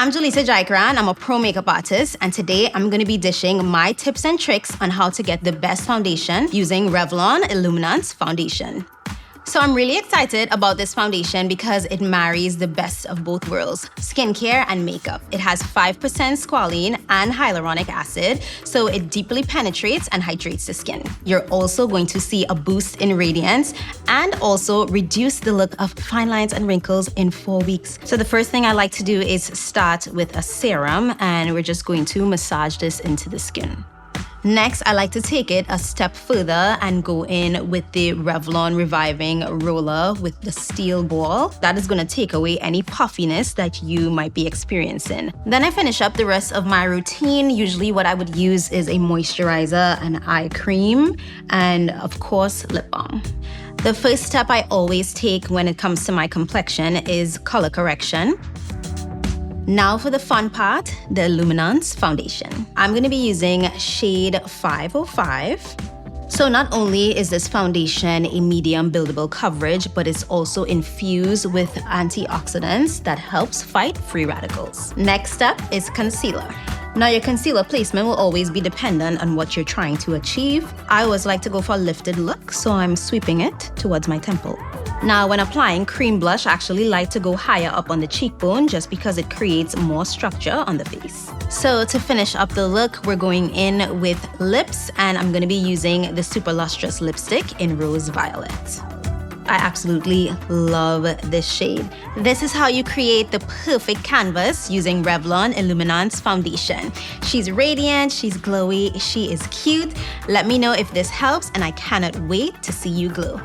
I'm Jaleesa Jaikaran. I'm a pro makeup artist, and today I'm going to be dishing my tips and tricks on how to get the best foundation using Revlon Illuminance Foundation. So I'm really excited about this foundation because it marries the best of both worlds, skincare and makeup. It has 5% squalene and hyaluronic acid, so it deeply penetrates and hydrates the skin. You're also going to see a boost in radiance and also reduce the look of fine lines and wrinkles in 4 weeks. So the first thing I like to do is start with a serum, and we're just going to massage this into the skin. Next, I like to take it a step further and go in with the Revlon Reviving Roller with the steel ball. That is going to take away any puffiness that you might be experiencing. Then I finish up the rest of my routine. Usually what I would use is a moisturizer, an eye cream, and of course, lip balm. The first step I always take when it comes to my complexion is color correction. Now for the fun part, the Illuminance Foundation. I'm going to be using shade 505. So not only is this foundation a medium buildable coverage, but it's also infused with antioxidants that helps fight free radicals. Next up is concealer. Now your concealer placement will always be dependent on what you're trying to achieve. I always like to go for a lifted look, so I'm sweeping it towards my temple. Now, when applying cream blush, I actually like to go higher up on the cheekbone just because it creates more structure on the face. So to finish up the look, we're going in with lips, and I'm going to be using the Super Lustrous lipstick in Rose Violet. I absolutely love this shade. This is how you create the perfect canvas using Revlon Illuminance Foundation. She's radiant, she's glowy, she is cute. Let me know if this helps, and I cannot wait to see you glow.